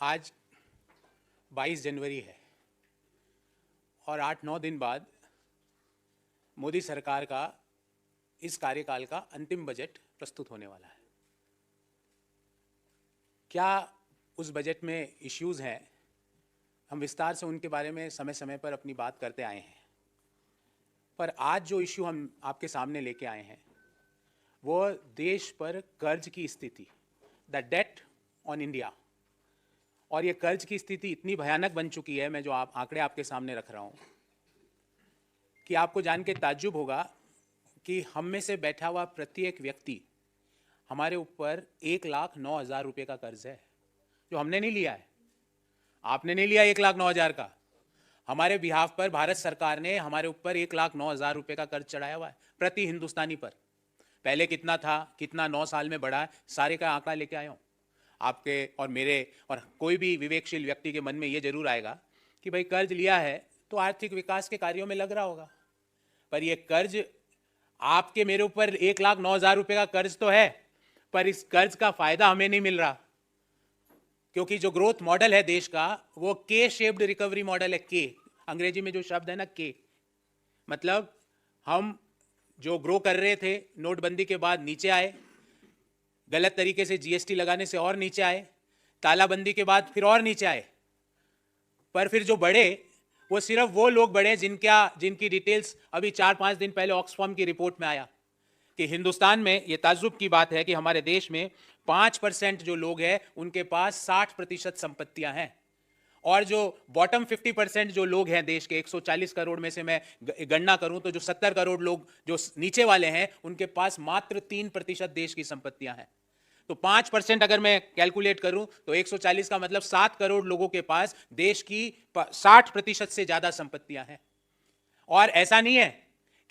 आज 22 जनवरी है और 8-9 दिन बाद मोदी सरकार का इस कार्यकाल का अंतिम बजट प्रस्तुत होने वाला है। क्या उस बजट में इश्यूज़ हैं? हम विस्तार से उनके बारे में समय समय पर अपनी बात करते आए हैं, पर आज जो इश्यू हम आपके सामने लेके आए हैं वो देश पर कर्ज की स्थिति, द डेट ऑन इंडिया। और ये कर्ज की स्थिति इतनी भयानक बन चुकी है, मैं जो आंकड़े आपके सामने रख रहा हूँ, कि आपको जान के ताज्जुब होगा कि हम में से बैठा हुआ प्रत्येक व्यक्ति, हमारे ऊपर 1,09,000 रुपये का कर्ज है, जो हमने नहीं लिया है। आपने नहीं लिया 1,09,000 का। हमारे बिहाफ पर भारत सरकार ने हमारे ऊपर 1,09,000 रुपये का कर्ज चढ़ाया हुआ है प्रति हिंदुस्तानी पर। पहले कितना था, कितना 9 साल में बढ़ा है, सारे का आंकड़ा लेके आया हूँ। आपके और मेरे और कोई भी विवेकशील व्यक्ति के मन में ये जरूर आएगा कि भाई कर्ज लिया है तो आर्थिक विकास के कार्यों में लग रहा होगा, पर ये कर्ज आपके मेरे ऊपर 1,09,000 रुपये का कर्ज तो है, पर इस कर्ज का फायदा हमें नहीं मिल रहा, क्योंकि जो ग्रोथ मॉडल है देश का वो के शेप्ड रिकवरी मॉडल है। के अंग्रेजी में जो शब्द है ना, के मतलब हम जो ग्रो कर रहे थे नोटबंदी के बाद नीचे आए, गलत तरीके से जीएसटी लगाने से और नीचे आए, तालाबंदी के बाद फिर और नीचे आए, पर फिर जो बढ़े वो सिर्फ वो लोग बढ़े जिनकी डिटेल्स अभी 4-5 दिन पहले ऑक्सफैम की रिपोर्ट में आया कि हिंदुस्तान में, ये ताज्जुब की बात है कि हमारे देश में 5% जो लोग हैं उनके पास 60% संपत्तियां हैं, और जो बॉटम 50% जो लोग हैं देश के 140 करोड़ में से मैं गणना करूं तो जो 70 करोड़ लोग जो नीचे वाले हैं उनके पास मात्र 3% देश की संपत्तियां हैं। तो 5% अगर मैं कैलकुलेट करूं तो 140 का मतलब 7 करोड़ लोगों के पास देश की 60% से ज्यादा संपत्तियां हैं। और ऐसा नहीं है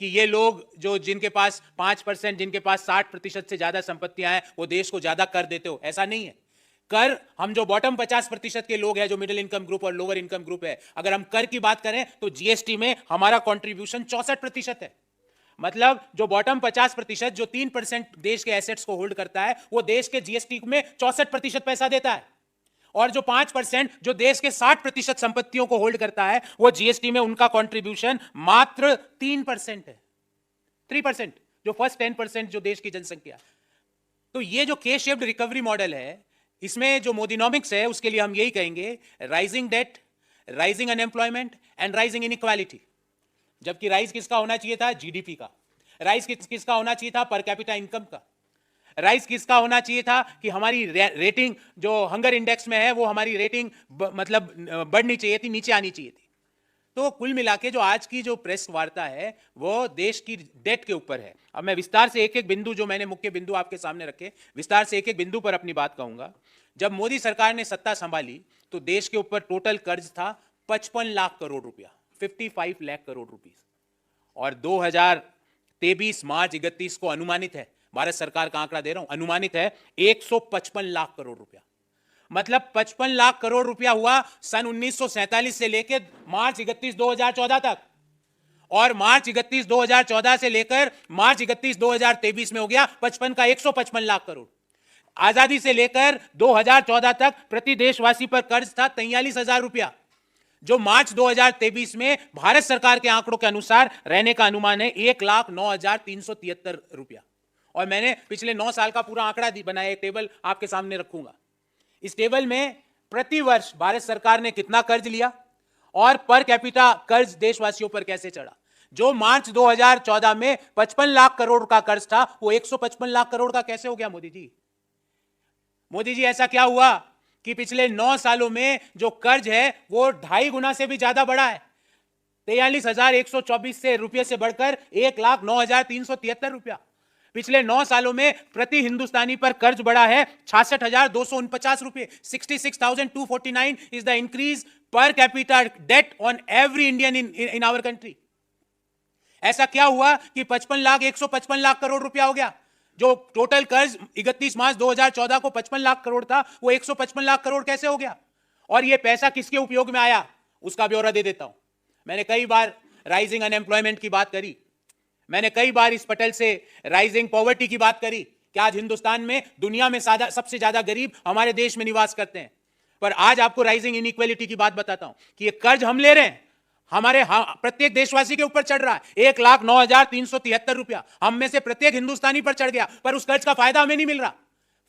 कि ये लोग जो जिनके पास 5%, जिनके पास 60% से ज्यादा संपत्तियां हैं वो देश को ज्यादा कर देते हो, ऐसा नहीं है। कर, हम जो बॉटम 50% के लोग हैं, जो मिडिल इनकम ग्रुप और लोअर इनकम ग्रुप है, अगर हम कर की बात करें तो जीएसटी में हमारा कंट्रीब्यूशन 64% है। मतलब जो बॉटम 50%, जो 3% देश के एसेट्स को होल्ड करता है, वो देश के जीएसटी में 64% पैसा देता है, और जो 5% जो देश के 60% संपत्तियों को होल्ड करता है वो जीएसटी में उनका कंट्रीब्यूशन मात्र 3% है। 3%, जो फर्स्ट 10% जो देश की जनसंख्या। तो ये जो के शेप्ड रिकवरी मॉडल है, इसमें जो मोदीनॉमिक्स है उसके लिए हम यही कहेंगे, rising debt, rising unemployment and rising inequality. जबकि राइज किसका होना चाहिए था? जीडीपी का। राइज किसका होना चाहिए था? पर कैपिटा इनकम का। राइज किसका होना चाहिए था कि हमारी रेटिंग जो हंगर इंडेक्स में है वो हमारी रेटिंग मतलब बढ़नी चाहिए थी, नीचे आनी चाहिए थी। तो कुल मिला के जो आज की जो प्रेस वार्ता है वो देश की डेट के ऊपर है। अब मैं विस्तार से एक एक बिंदु, जो मैंने मुख्य बिंदु आपके सामने रखे, विस्तार से एक एक बिंदु पर अपनी बात कहूंगा। जब मोदी सरकार ने सत्ता संभाली तो देश के ऊपर टोटल कर्ज था 55 लाख करोड़ रुपया, 55 लाख करोड़ रुपीस, और 2023 मार्च 31 को अनुमानित है, भारत सरकार का आंकड़ा दे रहा हूं, अनुमानित है 155 लाख करोड़ रुपया। मतलब 55 लाख करोड़ रुपया हुआ सन 1947 से लेकर मार्च 31 2014 तक, और मार्च 31 2014 से लेकर मार्च 31 2023 में हो गया 55 का 155 लाख करोड़। आजादी से लेकर 2014 तक प्रति देशवासी पर कर्ज था 43,000 रुपया, जो मार्च 2023 में भारत सरकार के आंकड़ों के अनुसार रहने का अनुमान है 1,09,373 रुपया। और मैंने पिछले 9 साल का पूरा आंकड़ा बनाया, टेबल आपके सामने रखूंगा। इस टेबल में प्रति वर्ष भारत सरकार ने कितना कर्ज लिया और पर कैपिटा कर्ज देशवासियों पर कैसे चढ़ा। जो मार्च 2014 में 55 लाख करोड़ का कर्ज था वो 155 लाख करोड़ का कैसे हो गया? मोदी जी, मोदी जी, ऐसा क्या हुआ कि पिछले 9 सालों में जो कर्ज है वो 2.5 गुना से भी ज्यादा बढ़ा है। 43,124 से रुपये से बढ़कर 1,09,373 रुपया। पिछले 9 सालों में प्रति हिंदुस्तानी पर कर्ज बढ़ा है 66,249 रुपये। 66,249 is the increase per capita debt on every Indian in our country. ऐसा क्या हुआ कि 55 लाख 155 लाख करोड़ रुपया हो गया? जो टोटल कर्ज 31 मार्च 2014 को 55 लाख करोड़ था वो 155 लाख करोड़ कैसे हो गया? और ये पैसा किसके उपयोग में आया उसका ब्यौरा दे देता हूं। मैंने कई बार राइजिंग अनएम्प्लॉयमेंट की बात करी, मैंने कई बार इस पटल से राइजिंग पॉवर्टी की बात करी कि आज हिंदुस्तान में दुनिया में सबसे ज्यादा गरीब हमारे देश में निवास करते हैं। पर आज आपको राइजिंग इनइक्वालिटी की बात बताता हूं कि ये कर्ज हम ले रहे हैं, हमारे प्रत्येक देशवासी के ऊपर चढ़ रहा है। 1,09,373 रुपया हम में से प्रत्येक हिंदुस्तानी पर चढ़ गया, पर उस कर्ज का फायदा हमें नहीं मिल रहा।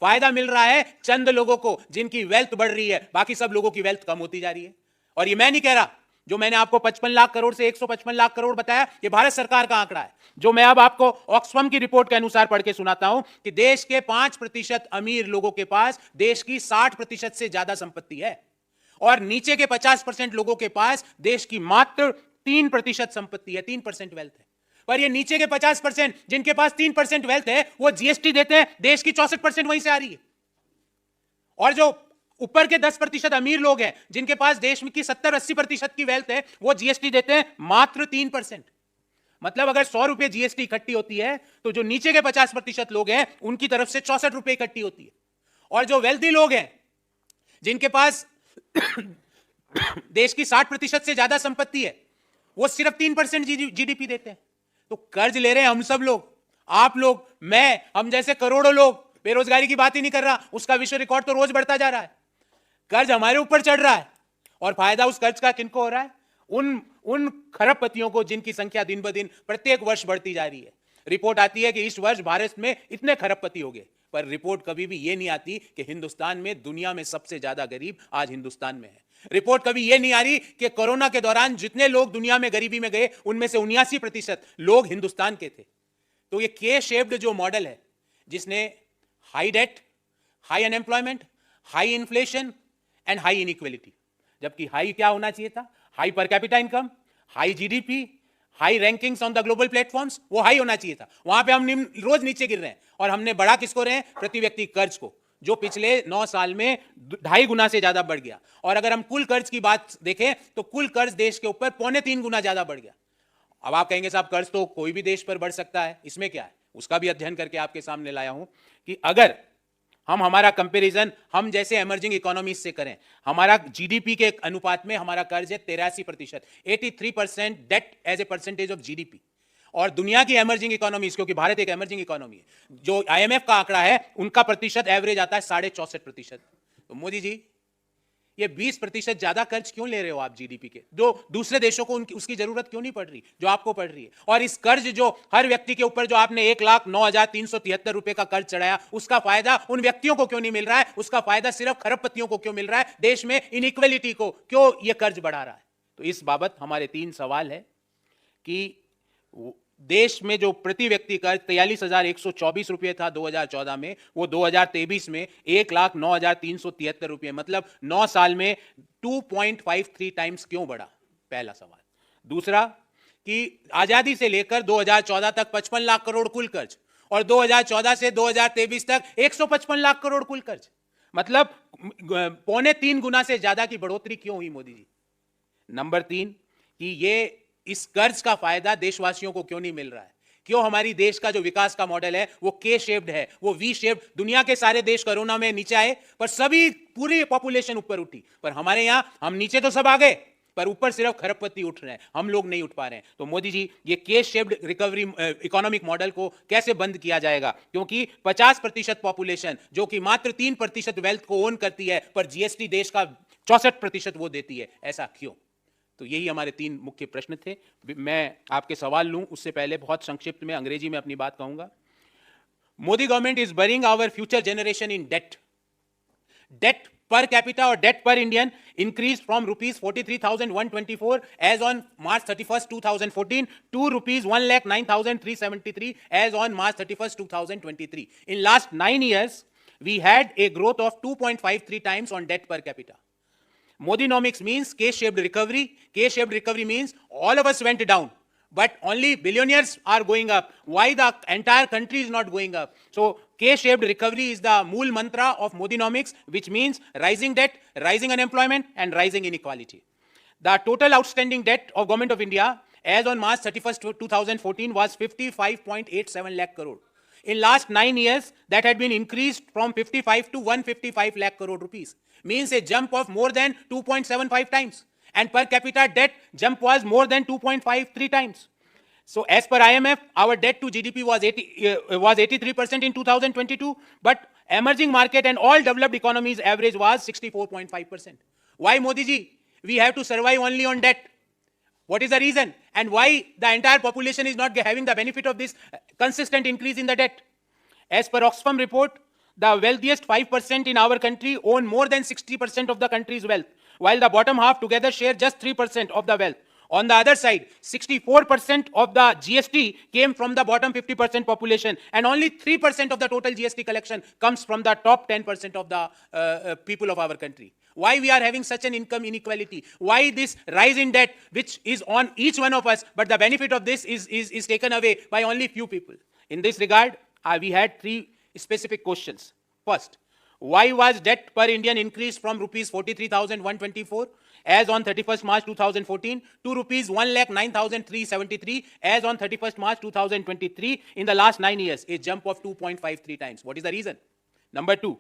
फायदा मिल रहा है चंद लोगों को जिनकी वेल्थ बढ़ रही है, बाकी सब लोगों की वेल्थ कम होती जा रही है। और ये मैं नहीं कह रहा, जो मैंने आपको 55 लाख करोड़ से 155 लाख करोड़ बताया, ये भारत सरकार का आंकड़ा है, जो मैं अब आपको ऑक्सफैम की रिपोर्ट के अनुसार पढ़ के सुनाता हूं कि देश के 5% अमीर लोगों के पास देश की 60% से ज्यादा संपत्ति है, और नीचे के 50% लोगों के पास देश की मात्र 3% संपत्ति है, 3% वेल्थ है। पर ये नीचे के 50% जिनके पास 3% वेल्थ है, वो जीएसटी देते हैं, देश की 64% वहीं से आ रही है। और जो ऊपर के 10% अमीर लोग हैं, जिनके पास देश में की 70-80% की वेल्थ है, वो जीएसटी देते हैं मात्र 3%। मतलब अगर 100 रुपए जीएसटी इकट्ठी होती है, तो जो नीचे के 50% लोग हैं, उनकी तरफ से 64 रुपए इकट्ठी होती है। और जो वेल्थी लोग हैं, जिनके पास देश की 60% से ज्यादा संपत्ति है, वो सिर्फ 3% जीडीपी देते हैं। तो कर्ज ले रहे हैं हम सब लोग, आप लोग, मैं, हम जैसे करोड़ों लोग। बेरोजगारी की बात ही नहीं कर रहा, उसका विश्व रिकॉर्ड तो रोज बढ़ता जा रहा है। कर्ज हमारे ऊपर चढ़ रहा है, और फायदा उस कर्ज का किनको हो रहा है? उन खरबपतियों को, जिनकी संख्या दिन ब दिन प्रत्येक वर्ष बढ़ती जा रही है। रिपोर्ट आती है कि इस वर्ष भारत में इतने खरबपति हो गए, पर रिपोर्ट कभी भी यह नहीं आती कि हिंदुस्तान में दुनिया में सबसे ज्यादा गरीब आज हिंदुस्तान में है। रिपोर्ट कभी यह नहीं आ रही कि कोरोना के दौरान जितने लोग दुनिया में गरीबी में गए, उनमें से 79% लोग हिंदुस्तान के थे। तो ये के शेप्ड जो मॉडल है, जिसने high debt, high unemployment, high inflation and high inequality, जबकि हाई क्या होना चाहिए था? High per capita income, high GDP, high rankings on the global platforms, वो हाई होना चाहिए था। वहां पे हम रोज नीचे गिर रहे हैं, और हमने बढ़ा किसको रहे हैं? प्रति व्यक्ति कर्ज को, जो पिछले 9 साल में 2.5 गुना से ज्यादा बढ़ गया। और अगर हम कुल कर्ज की बात देखें, तो कुल कर्ज देश के ऊपर 2.25 गुना ज्यादा बढ़ गया। अब आप कहेंगे साहब कर्ज तो कोई भी देश पर बढ़ सकता है, इसमें क्या है? उसका भी अध्ययन करके आपके सामने लाया हूं कि अगर हम हमारा कंपैरिजन हम जैसे इमर्जिंग इकोनॉमीज से करें, हमारा जीडीपी के अनुपात में हमारा कर्ज है 83%, 83% debt as a percentage of GDP. और दुनिया की इमर्जिंग इकोनॉमीज, क्योंकि भारत एक इमर्जिंग इकोनॉमी है, जो आईएमएफ का आंकड़ा है, उनका प्रतिशत एवरेज आता है 64.5%। तो मोदी जी, ये 20% ज्यादा कर्ज क्यों ले रहे हो आप जीडीपी के? जो दूसरे देशों को उसकी जरूरत क्यों नहीं पड़ रही, जो आपको पड़ रही है? और इस कर्ज जो हर व्यक्ति के ऊपर जो आपने 1,09,373 रुपए का कर्ज चढ़ाया, उसका फायदा उन व्यक्तियों को क्यों नहीं मिल रहा है? उसका फायदा सिर्फ खरबपतियों को क्यों मिल रहा है? देश में इनइक्वालिटी को क्यों यह कर्ज बढ़ा रहा है? तो इस बाबत हमारे 3 सवाल है कि देश में जो प्रति व्यक्ति कर्ज 43,124 रुपये था 2014 में, वो 2023 में 1,09,373 रुपये, मतलब 9 साल में 2.53 टाइम्स क्यों बढ़ा? पहला सवाल। दूसरा कि आजादी से लेकर 2014 तक 55 लाख करोड़ कुल कर्ज, और 2014 से 2023 तक 155 लाख करोड़ कुल कर्ज, मतलब 2.25 गुना से ज्यादा की बढ़ोतरी क्यों हुई मोदी जी? नंबर 3 कि ये इस कर्ज का फायदा देशवासियों को क्यों नहीं मिल रहा है? क्यों हमारी देश का जो विकास का मॉडल है वो के शेप्ड है, वो वी शेप्ड? दुनिया के सारे देश कोरोना में नीचे आए, पर सभी पूरी पॉपुलेशन ऊपर उठी, पर हमारे यहां हम नीचे तो सब आ गए, पर ऊपर सिर्फ खरबपति उठ रहे हैं, हम लोग नहीं उठ पा रहे हैं। तो मोदी जी, ये के शेप्ड रिकवरी इकोनॉमिक मॉडल को कैसे बंद किया जाएगा? क्योंकि 50% पॉपुलेशन जो कि मात्र 3% वेल्थ को ओन करती है, पर जीएसटी देश का 64% वो देती है, ऐसा क्यों? तो यही हमारे 3 मुख्य प्रश्न थे। मैं आपके सवाल लूं उससे पहले बहुत संक्षिप्त में अंग्रेजी में अपनी बात कहूंगा। Modi government is burying our future generation in debt. Debt per capita or debt per Indian increased from rupees 43,124 as on March 31st, 2014 to rupees 1,09,373 as on March 31st, 2023. In last 9 years, we had a growth of 2.53 times on debt per capita. Modynomics means K-shaped recovery. K-shaped recovery means all of us went down, but only billionaires are going up. Why the entire country is not going up? So K-shaped recovery is the mool mantra of Modynomics, which means rising debt, rising unemployment, and rising inequality. The total outstanding debt of Government of India as on March 31st, 2014 was 55.87 lakh crore. In last 9 years, that had been increased from 55 to 155 lakh crore rupees. Means a jump of more than 2.75 times. And per capita debt jump was more than 2.53 times. So as per IMF, our debt to GDP was 83% in 2022, but Emerging market and all developed economies average was 64.5%. Why, Modi ji, we have to survive only on debt? What is the reason? And why the entire population is not having the benefit of this consistent increase in the debt? As per Oxfam report, the wealthiest 5% in our country own more than 60% of the country's wealth, while the bottom half together share just 3% of the wealth. On the other side, 64% of the GST came from the bottom 50% population, and only 3% of the total GST collection comes from the top 10% of the people of our country. Why we are having such an income inequality? Why this rise in debt, which is on each one of us, but the benefit of this is taken away by only few people? In this regard, we had 3 specific questions. First, why was debt per Indian increased from rupees 43,124 as on 31st March 2014 to rupees 1,09,373 as on 31st March 2023 in the last 9 years, a jump of 2.53 times? What is the reason? Number 2,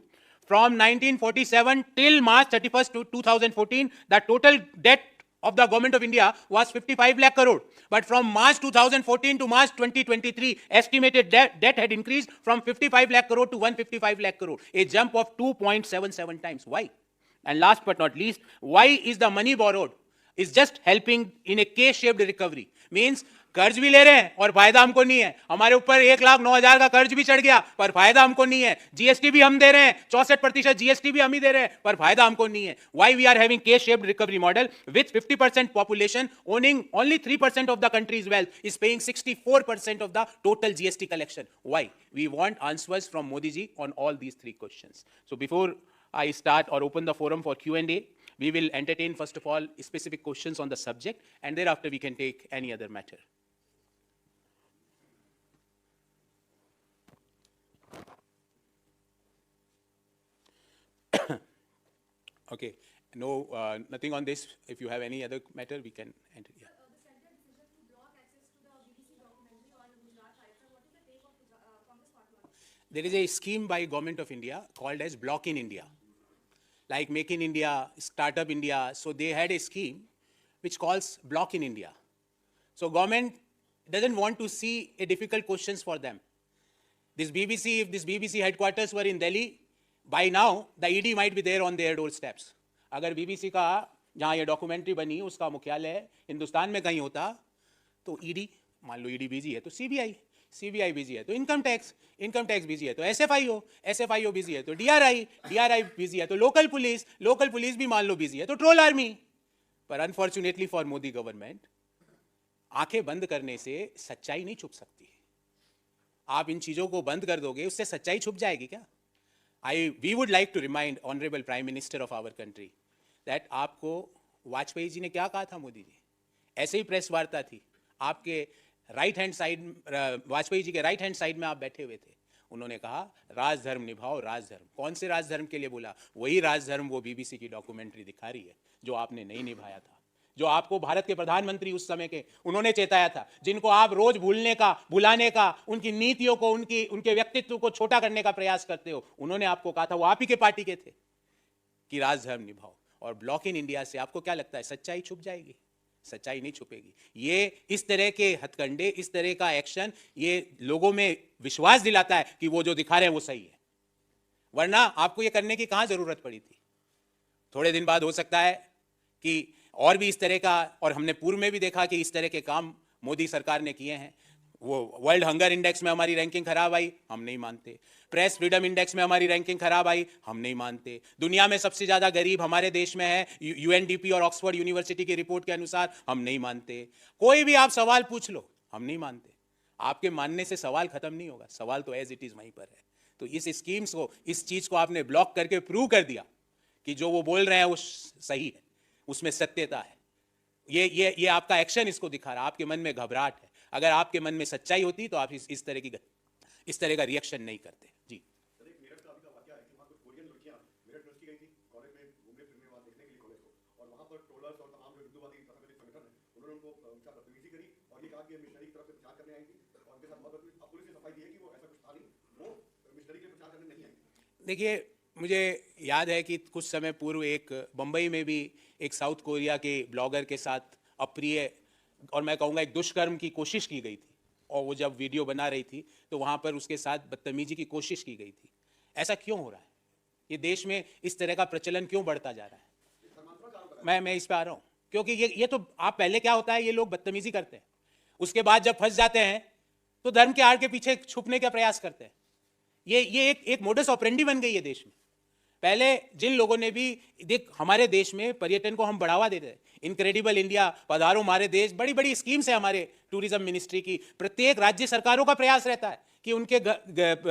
from 1947 till March 31st, 2014, the total debt of the government of India was 55 lakh crore. But from March 2014 to March 2023, estimated debt had increased from 55 lakh crore to 155 lakh crore, a jump of 2.77 times. Why? And last but not least, why is the money borrowed is just helping in a K-shaped recovery? Means कर्ज भी ले रहे हैं और फायदा हमको नहीं है. हमारे ऊपर 1,09,000 का कर्ज भी चढ़ गया पर फायदा हमको नहीं है. जीएसटी भी हम दे रहे हैं, 64% जीएसटी भी हम ही दे रहे हैं पर फायदा हमको नहीं है. Why we are having K-shaped recovery model with 50% population owning only 3% of the country's wealth is paying 64% of the total GST collection? Why? We want answers from Modi ji on all these 3 questions. So before I start or open the forum for Q&A, we will entertain first of all specific questions on the subject, and thereafter we can take any other matter. Okay, no, nothing on this. If you have any other matter, we can enter. Yeah. The central decision to block access to the BBC documentary on Gujarat Files. What is the take of Congress party on it? There is a scheme by Government of India called as Block in India, like Make in India, Startup India. So they had a scheme which calls Block in India. So government doesn't want to see a difficult questions for them. This BBC, if this BBC headquarters were in Delhi, by now the ED might be there on their doorsteps. अगर BBC का जहाँ ये documentary बनी उसका मुख्यालय हिंदुस्तान में कहीं होता तो ED, मान लो ED बिजी है तो CBI बिजी है तो इनकम टैक्स बिजी है तो SFIO बिजी है तो DRI बिजी है तो लोकल पुलिस भी मान लो बिजी है तो ट्रोल आर्मी. पर अनफॉर्चुनेटली फॉर मोदी गवर्नमेंट, आंखें बंद करने से सच्चाई नहीं छुप सकती. आप इन चीजों को बंद कर दोगे उससे सच्चाई छुप जाएगी क्या? We would like to remind Honorable Prime Minister of our country that आपको वाजपेयी जी ने क्या कहा था मोदी जी? ऐसे ही प्रेस वार्ता थी, आपके right hand side, Vajpayee ji के राइट हैंड साइड में आप बैठे हुए थे. उन्होंने कहा राजधर्म निभाओ राजधर्म. कौन से राजधर्म के लिए बोला? वही राजधर्म वो BBC की डॉक्यूमेंट्री दिखा रही है जो आपने नहीं निभाया था, जो आपको भारत के प्रधानमंत्री उस समय के उन्होंने चेताया था, जिनको आप रोज भुलाने का, उनकी नीतियों को, उनके व्यक्तित्व को छोटा करने का प्रयास करते हो. उन्होंने आपको कहा था, वो आप ही के पार्टी के थे, कि राजधर्म निभाओ. और ब्लॉक इन इंडिया से आपको क्या लगता है सच्चाई छुप जाएगी? सच्चाई नहीं छुपेगी. ये इस तरह के हथकंडे, इस तरह का एक्शन, ये लोगों में विश्वास दिलाता है कि वो जो दिखा रहे हैं वो सही है. वरना आपको ये करने की कहां जरूरत पड़ी थी? थोड़े दिन बाद हो सकता है कि और भी इस तरह का, और हमने पूर्व में भी देखा कि इस तरह के काम मोदी सरकार ने किए हैं. वो वर्ल्ड हंगर इंडेक्स में हमारी रैंकिंग खराब आई, हम नहीं मानते. प्रेस फ्रीडम इंडेक्स में हमारी रैंकिंग खराब आई, हम नहीं मानते. दुनिया में सबसे ज्यादा गरीब हमारे देश में है, UNDP और ऑक्सफोर्ड यूनिवर्सिटी की रिपोर्ट के अनुसार, हम नहीं मानते. कोई भी आप सवाल पूछ लो, हम नहीं मानते. आपके मानने से सवाल खत्म नहीं होगा, सवाल तो एज इट इज वहीं पर है. तो इस स्कीम्स को, इस चीज को आपने ब्लॉक करके प्रूव कर दिया कि जो वो बोल रहे हैं वो सही है, उसमें सत्यता है. ये आपका एक्शन इसको दिखा रहा है. आपके मन में घबराहट है. अगर आपके मन में सच्चाई होती तो आप इस तरह का रिएक्शन नहीं करते. जी. मेरठ का अभी का वाकया है कि वहाँ कुछ कोरियन लड़कियां मेरठ यूनिवर्सिटी गई थी कॉलेज में घूमने फिरने, वहाँ देखने के लिए कॉलेज को, और वहाँ पर ट्रोलर्स और तमाम जो हिंदूवादी तथाकथित संगठन है उन्होंने उनको बदतमीजी करी और ये कहा कि मिशनरी की तरफ से प्रचार करने आई थी और उनके साथ बहुत बदतमीजी. अब पुलिस ने सफाई दी है कि वो ऐसा कुछ था नहीं, वो मिशनरी के लिए प्रचार करने नहीं आई. देखिए, मुझे याद है कि कुछ समय पूर्व एक बंबई में भी एक साउथ कोरिया के ब्लॉगर के साथ अप्रिय और मैं कहूँगा एक दुष्कर्म की कोशिश की गई थी, और वो जब वीडियो बना रही थी तो वहाँ पर उसके साथ बदतमीजी की कोशिश की गई थी. ऐसा क्यों हो रहा है? ये देश में इस तरह का प्रचलन क्यों बढ़ता जा रहा है? मैं इस पे आ रहा हूं, क्योंकि ये तो आप पहले क्या होता है, ये लोग बदतमीजी करते हैं, उसके बाद जब फंस जाते हैं तो धर्म के आड़ के पीछे छुपने का प्रयास करते हैं। ये एक मोडस ऑपरेंडी बन गई है देश में। पहले जिन लोगों ने भी देख, हमारे देश में पर्यटन को हम बढ़ावा देते हैं, इनक्रेडिबल इंडिया, पधारो हमारे देश, बड़ी बड़ी स्कीम्स है हमारे टूरिज्म मिनिस्ट्री की। प्रत्येक राज्य सरकारों का प्रयास रहता है कि उनके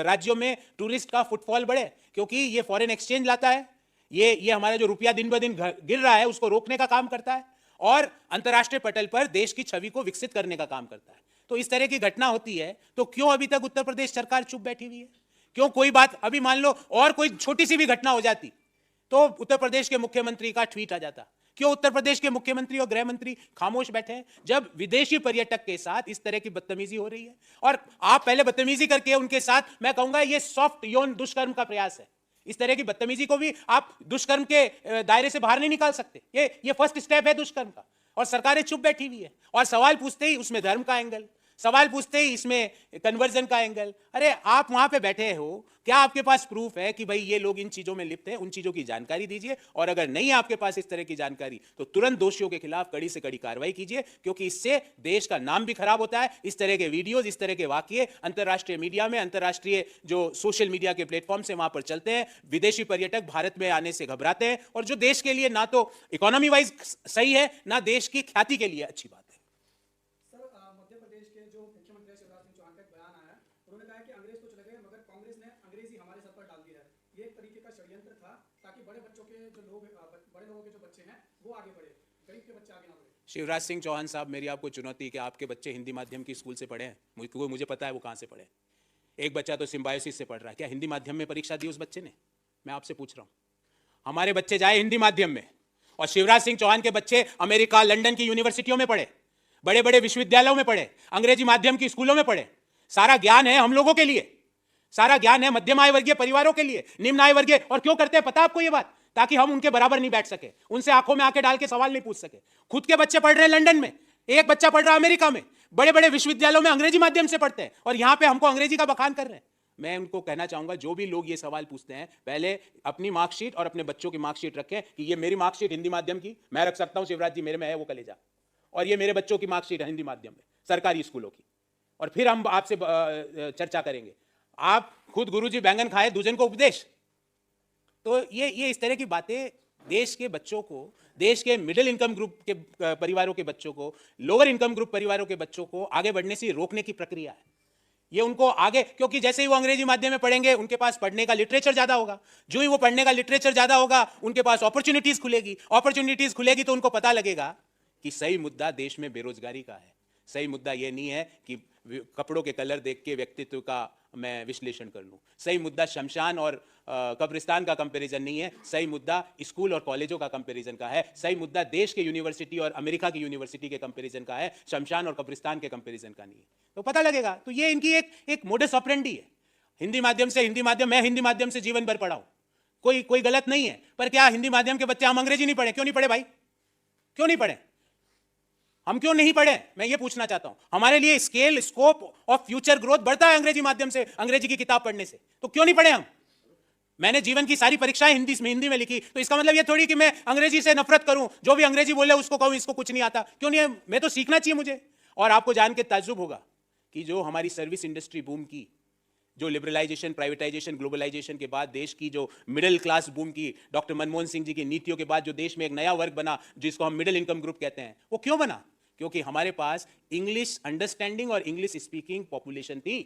राज्यों में टूरिस्ट का फुटफॉल बढ़े, क्योंकि ये फॉरेन एक्सचेंज लाता है, ये हमारा जो रुपया दिन ब दिन गिर रहा है उसको रोकने का काम करता है, और अंतर्राष्ट्रीय पटल पर देश की छवि को विकसित करने का काम करता है। तो इस तरह की घटना होती है तो क्यों अभी तक उत्तर प्रदेश सरकार चुप बैठी हुई है? क्यों कोई बात, अभी मान लो और कोई छोटी सी भी घटना हो जाती तो उत्तर प्रदेश के मुख्यमंत्री का ट्वीट आ जाता। क्यों उत्तर प्रदेश के मुख्यमंत्री और गृह मंत्री खामोश बैठे हैं जब विदेशी पर्यटक के साथ इस तरह की बदतमीजी हो रही है? और आप पहले बदतमीजी करके उनके साथ, मैं कहूंगा ये सॉफ्ट यौन दुष्कर्म का प्रयास है। इस तरह की बदतमीजी को भी आप दुष्कर्म के दायरे से बाहर नहीं निकाल सकते। ये फर्स्ट स्टेप है दुष्कर्म का, और सरकारें चुप बैठी हुई है। और सवाल पूछते ही उसमें धर्म का एंगल, सवाल पूछते ही इसमें कन्वर्जन का एंगल। अरे आप वहां पे बैठे हो, क्या आपके पास प्रूफ है कि भाई ये लोग इन चीजों में लिप्त हैं? उन चीजों की जानकारी दीजिए, और अगर नहीं है आपके पास इस तरह की जानकारी तो तुरंत दोषियों के खिलाफ कड़ी से कड़ी कार्रवाई कीजिए, क्योंकि इससे देश का नाम भी खराब होता है। इस तरह के वीडियोज, इस तरह के वाकये अंतर्राष्ट्रीय मीडिया में, अंतर्राष्ट्रीय जो सोशल मीडिया के प्लेटफॉर्म से वहां पर चलते हैं, विदेशी पर्यटक भारत में आने से घबराते हैं, और जो देश के लिए ना तो इकोनॉमी वाइज सही है, ना देश की ख्याति के लिए अच्छी बात है। मध्य प्रदेश के जो मुख्यमंत्री शिवराज सिंह चौहान का एक बयान आया, उन्होंने कहा कि अंग्रेज तो चले गए मगर कांग्रेस ने अंग्रेजी हमारे सर पर डाल दी है। ये एक तरीके का षड्यंत्र था ताकि बड़े लोगों के जो बच्चे हैं वो आगे बढ़े, गरीब के बच्चे आगे ना बढ़े। शिवराज सिंह चौहान साहब, मेरी आपको चुनौती कि आपके बच्चे हिंदी माध्यम की स्कूल से पढ़े हैं? मुझे पता है वो कहाँ से पढ़े। एक बच्चा तो सिम्बायोसिस से पढ़ रहा है, क्या हिंदी माध्यम में परीक्षा दी उस बच्चे ने? मैं आपसे पूछ रहा हूँ, हमारे बच्चे जाए हिंदी माध्यम में, और शिवराज सिंह चौहान के बच्चे अमेरिका, लंदन की यूनिवर्सिटियों में पढ़े, बड़े बड़े विश्वविद्यालयों में पढ़े, अंग्रेजी माध्यम की स्कूलों में पढ़े। सारा ज्ञान है हम लोगों के लिए, सारा ज्ञान है मध्यम आय वर्गीय परिवारों के लिए, निम्न आय वर्गीय। और क्यों करते हैं पता आपको ये बात? ताकि हम उनके बराबर नहीं बैठ सके, उनसे आंखों में आंखें डाल के सवाल नहीं पूछ सके। खुद के बच्चे पढ़ रहे हैं लंदन में, एक बच्चा पढ़ रहा है अमेरिका में, बड़े बड़े विश्वविद्यालयों में अंग्रेजी माध्यम से पढ़ते हैं, और यहां पे हमको अंग्रेजी का बखान कर रहे हैं। मैं उनको कहना चाहूंगा, जो भी लोग ये सवाल पूछते हैं, पहले अपनी मार्कशीट और अपने बच्चों की मार्कशीट रखें कि ये मेरी मार्कशीट हिंदी माध्यम की, मैं रख सकता हूं शिवराज जी, मेरे में है वो कलेजा, और ये मेरे बच्चों की मार्कशीट है हिंदी माध्यम में सरकारी स्कूलों की, और फिर हम आपसे चर्चा करेंगे। आप खुद गुरुजी बैंगन खाए, दूसरे को उपदेश। तो ये इस तरह की बातें देश के बच्चों को, देश के मिडिल इनकम ग्रुप के परिवारों के बच्चों को, लोअर इनकम ग्रुप परिवारों के बच्चों को आगे बढ़ने से रोकने की प्रक्रिया है। ये उनको आगे, क्योंकि जैसे ही वो अंग्रेजी माध्यम में पढ़ेंगे उनके पास पढ़ने का लिटरेचर ज्यादा होगा, जो ही वो पढ़ने का लिटरेचर ज्यादा होगा उनके पास अपॉर्चुनिटीज खुलेगी, तो उनको पता लगेगा कि सही मुद्दा देश में बेरोजगारी का है। सही मुद्दा ये नहीं है कि कपड़ों के कलर देख के व्यक्तित्व का मैं विश्लेषण कर लूं। सही मुद्दा शमशान और कब्रिस्तान का कंपैरिजन नहीं है, सही मुद्दा स्कूल और कॉलेजों का कंपैरिजन का है। सही मुद्दा देश के यूनिवर्सिटी और अमेरिका की यूनिवर्सिटी के कंपैरिजन का है, शमशान और कब्रिस्तान के कंपैरिजन का नहीं है। तो पता लगेगा। तो ये इनकी एक मोडस ऑपरेंडी है। हिंदी माध्यम, मैं हिंदी माध्यम से जीवन भर पढ़ा हूं, कोई गलत नहीं है, पर क्या हिंदी माध्यम के बच्चे हम अंग्रेजी नहीं पढ़े? क्यों नहीं पढ़े भाई? क्यों नहीं पढ़े? हम क्यों नहीं पढ़े? मैं ये पूछना चाहता हूं। हमारे लिए scale, scope of future growth बढ़ता है अंग्रेजी माध्यम से, अंग्रेजी की किताब पढ़ने से, तो क्यों नहीं पढ़े हम? मैंने जीवन की सारी परीक्षाएं हिंदी में लिखी, तो इसका मतलब ये थोड़ी कि मैं अंग्रेजी से नफरत करूं, जो भी अंग्रेजी बोले उसको कहूं इसको कुछ नहीं आता। क्यों नहीं है? मैं तो सीखना चाहिए मुझे। और आपको जान के ताज्जुब होगा कि जो हमारी सर्विस इंडस्ट्री बूम की, जो लिबरलाइजेशन, प्राइवेटाइजेशन, ग्लोबलाइजेशन के बाद देश की जो मिडिल क्लास बूम की, डॉक्टर मनमोहन सिंह जी की नीतियों के बाद जो देश में एक नया वर्ग बना जिसको हम मिडिल इनकम ग्रुप कहते हैं, वो क्यों बना? क्योंकि हमारे पास इंग्लिश अंडरस्टैंडिंग और इंग्लिश स्पीकिंग पॉपुलेशन थी,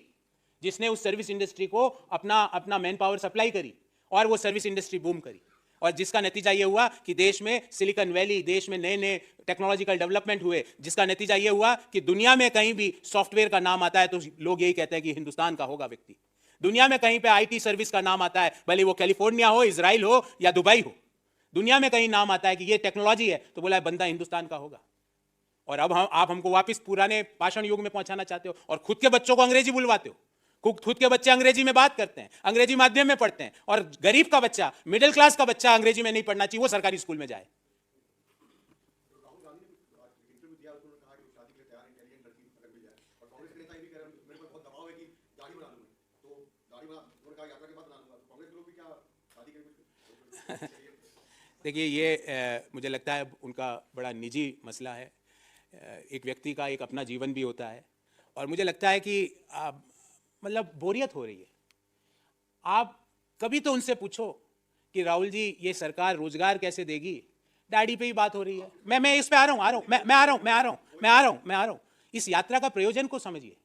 जिसने उस सर्विस इंडस्ट्री को अपना मैन पावर सप्लाई करी, और वो सर्विस इंडस्ट्री बूम करी, और जिसका नतीजा ये हुआ कि देश में सिलिकॉन वैली, देश में नए नए टेक्नोलॉजिकल डेवलपमेंट हुए, जिसका नतीजा ये हुआ कि दुनिया में कहीं भी सॉफ्टवेयर का नाम आता है तो लोग यही कहते हैं कि हिंदुस्तान का होगा व्यक्ति। दुनिया में कहीं पे आईटी सर्विस का नाम आता है, भले वो कैलिफोर्निया हो, इजराइल हो या दुबई हो, दुनिया में कहीं नाम आता है कि ये टेक्नोलॉजी है, तो बोला है बंदा हिंदुस्तान का होगा। और अब आप हमको वापस पुराने पाषाण युग में पहुंचाना चाहते हो, और खुद के बच्चों को अंग्रेजी बुलवाते हो। खुद के बच्चे अंग्रेजी में बात करते हैं, अंग्रेजी माध्यम में पढ़ते हैं, और गरीब का बच्चा, मिडिल क्लास का बच्चा अंग्रेजी में नहीं पढ़ना चाहिए, वो सरकारी स्कूल में जाए। राहुल गांधी ने इंटरव्यू दिया, उन्होंने कहा कि शादी के लिए तैयार इंटेलिजेंट लड़की अगर मिल जाए, और कांग्रेस के नेता ये भी कह रहे हैं मेरे पर बहुत दबाव है कि दाढ़ी बना लूं, तो दाढ़ी बना, उन्होंने कहा यात्रा के बाद बना लूंगा। तो कांग्रेस देखिए ये मुझे लगता है उनका बड़ा निजी मसला है। एक व्यक्ति का एक अपना जीवन भी होता है और मुझे लगता है कि मतलब बोरियत हो रही है। आप कभी तो उनसे पूछो कि राहुल जी ये सरकार रोजगार कैसे देगी। दाढ़ी पे ही बात हो रही है। मैं इस पे आ रहा हूँ। इस यात्रा का प्रयोजन को समझिए।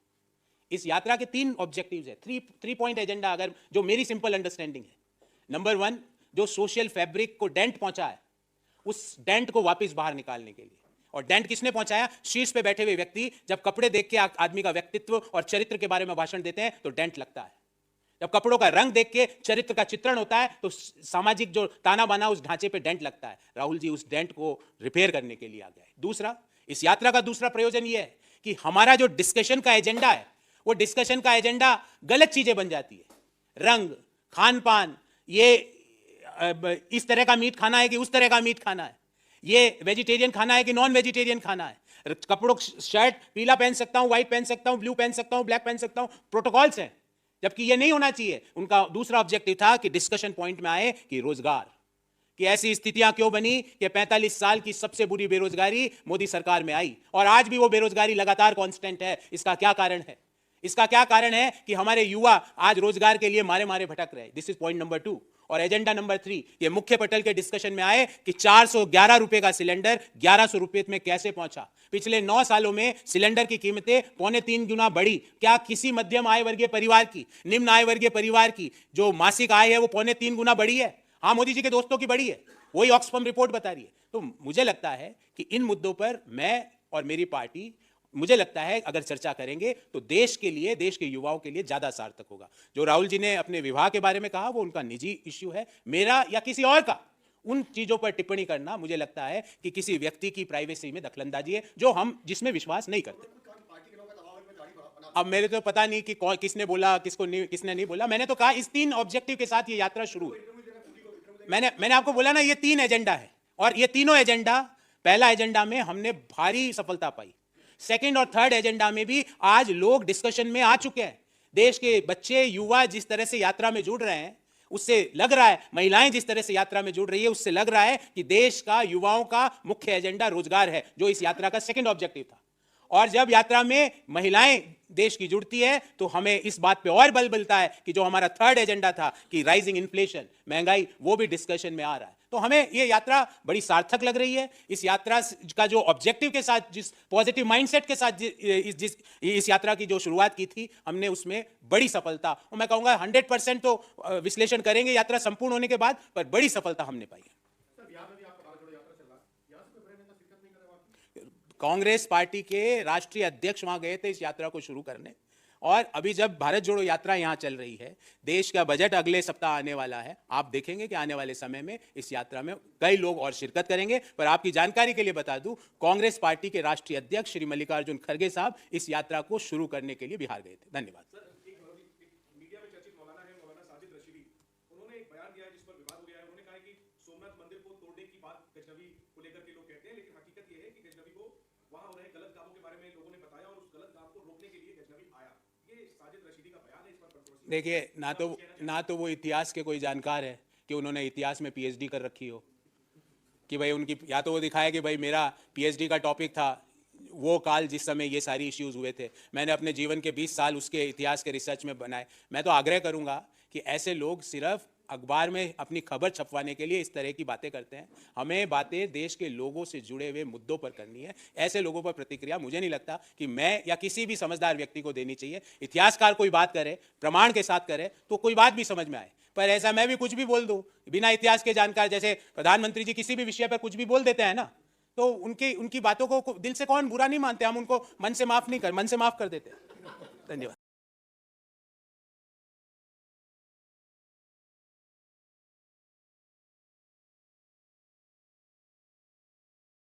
इस यात्रा के 3 ऑब्जेक्टिव्स है, 3 पॉइंट एजेंडा, अगर जो मेरी सिंपल अंडरस्टैंडिंग है। नंबर 1, जो सोशल फैब्रिक को डेंट पहुंचा है उस डेंट को वापस बाहर निकालने के लिए। और डेंट किसने पहुंचाया? शीर्ष पे बैठे हुए व्यक्ति जब कपड़े देख के आदमी का व्यक्तित्व और चरित्र के बारे में भाषण देते हैं तो डेंट लगता है। जब कपड़ों का रंग देख के चरित्र का चित्रण होता है तो सामाजिक जो ताना बाना उस ढांचे पे डेंट लगता है। राहुल जी उस डेंट को रिपेयर करने के लिए आ गए। दूसरा, इस यात्रा का दूसरा प्रयोजन यह है कि हमारा जो डिस्कशन का एजेंडा है वो डिस्कशन का एजेंडा गलत चीजें बन जाती है। रंग, खान पान, ये इस तरह का मीट खाना है कि उस तरह का मीट खाना है, ये वेजिटेरियन खाना है कि नॉन वेजिटेरियन खाना है, कपड़ों शर्ट पीला पहन सकता हूं, व्हाइट पहन सकता हूं, ब्लू पहन सकता हूं, ब्लैक पहन सकता हूं, प्रोटोकॉल्स हैं, जबकि ये नहीं होना चाहिए। उनका दूसरा ऑब्जेक्टिव था कि डिस्कशन पॉइंट में आए कि रोजगार कि ऐसी स्थितियां क्यों बनी कि 45 साल की सबसे बुरी बेरोजगारी मोदी सरकार में आई और आज भी वो बेरोजगारी लगातार कांस्टेंट है। इसका क्या कारण है? इसका क्या कारण है कि हमारे युवा आज रोजगार के लिए मारे मारे भटक रहे हैं। This is point number 2। और एजेंडा नंबर 3, ये मुख्य पटल के डिस्कशन में आए कि 411 रुपए का सिलेंडर 1100 रुपए में कैसे पहुंचा। पिछले 9 सालों में सिलेंडर की कीमतें 2.25 गुना बढ़ी। क्या किसी मध्यम आय वर्गीय परिवार की, निम्न आय वर्गीय परिवार की जो मासिक आय है वो 2.25 गुना बढ़ी है? हाँ, मोदी जी के दोस्तों की बढ़ी है, वही ऑक्सफैम रिपोर्ट बता रही है। तो मुझे लगता है कि इन मुद्दों पर मैं और मेरी पार्टी, मुझे लगता है अगर चर्चा करेंगे तो देश के लिए, देश के युवाओं के लिए ज्यादा सार्थक होगा। जो राहुल जी ने अपने विवाह के बारे में कहा वो उनका निजी इश्यू है। मेरा या किसी और का उन चीजों पर टिप्पणी करना मुझे लगता है कि किसी व्यक्ति की प्राइवेसी में दखलंदाजी है जो हम जिसमें विश्वास नहीं करते। अब मेरे तो पता नहीं कि किसने बोला, किसने नहीं बोला। मैंने तो कहा इस 3 ऑब्जेक्टिव के साथ ये यात्रा शुरू है। मैंने आपको बोला ना, ये 3 एजेंडा है और ये तीनों एजेंडा, पहला एजेंडा में हमने भारी सफलता पाई, सेकंड और थर्ड एजेंडा में भी आज लोग डिस्कशन में आ चुके हैं। देश के बच्चे, युवा जिस तरह से यात्रा में जुड़ रहे हैं उससे लग रहा है, महिलाएं जिस तरह से यात्रा में जुड़ रही है उससे लग रहा है कि देश का, युवाओं का मुख्य एजेंडा रोजगार है, जो इस यात्रा का सेकंड ऑब्जेक्टिव था। और जब यात्रा में महिलाएं देश की जुड़ती है तो हमें इस बात पे और बल मिलता है कि जो हमारा थर्ड एजेंडा था कि राइजिंग इन्फ्लेशन, महंगाई, वो भी डिस्कशन में आ रहा है। तो हमें ये यात्रा बड़ी सार्थक लग रही है। इस यात्रा का जो ऑब्जेक्टिव के साथ, जिस पॉजिटिव माइंडसेट के साथ इस यात्रा की जो शुरुआत की थी, हमने उसमें बड़ी सफलता, और मैं कहूँगा 100% तो विश्लेषण करेंगे यात्रा संपूर्ण होने के बाद, पर बड़ी सफलता हमने पाई है। कांग्रेस पार्टी के राष्ट्रीय अध्यक्ष वहां गए थे इस यात्रा को शुरू करने, और अभी जब भारत जोड़ो यात्रा यहां चल रही है, देश का बजट अगले सप्ताह आने वाला है, आप देखेंगे कि आने वाले समय में इस यात्रा में कई लोग और शिरकत करेंगे। पर आपकी जानकारी के लिए बता दूं, कांग्रेस पार्टी के राष्ट्रीय अध्यक्ष श्री मल्लिकार्जुन खड़गे साहब इस यात्रा को शुरू करने के लिए बिहार गए थे। धन्यवाद। मीडिया में चर्चित मौलाना है, मौलाना साजिद रशीदी, उन्होंने एक बयान दिया है जिस पर विवाद हो गया है। उन्होंने कहा कि सोमनाथ मंदिर को तोड़ने की बात गजनवी को लेकर के लोग कहते हैं, लेकिन हकीकत यह है कि गजनवी को वहां हो रहे गलत कामों के बारे में लोगों ने बताया और उस गलत काम को रोकने के लिए गजनवी आया। ये साजिद रशीदी का बयान है, इस पर कंट्रोवर्सी। देखिए, ना तो वो इतिहास के कोई जानकार है कि उन्होंने इतिहास में पीएचडी कर रखी हो, कि भाई उनकी, या तो वो दिखाए कि भाई मेरा पीएचडी का टॉपिक था वो काल जिस समय ये सारी इश्यूज हुए थे, मैंने अपने जीवन के 20 साल उसके इतिहास के रिसर्च में बनाए। मैं तो आग्रह करूंगा कि ऐसे लोग सिर्फ अखबार में अपनी खबर छपवाने के लिए इस तरह की बातें करते हैं। हमें बातें देश के लोगों से जुड़े हुए मुद्दों पर करनी है। ऐसे लोगों पर प्रतिक्रिया मुझे नहीं लगता कि मैं या किसी भी समझदार व्यक्ति को देनी चाहिए। इतिहासकार कोई बात करे, प्रमाण के साथ करे, तो कोई बात भी समझ में आए। पर ऐसा मैं भी कुछ भी बोल दूं बिना इतिहास के जानकार, जैसे प्रधानमंत्री जी किसी भी विषय पर कुछ भी बोल देते हैं ना, तो उनकी बातों को दिल से कौन बुरा नहीं मानते, हम उनको मन से माफ कर देते। धन्यवाद।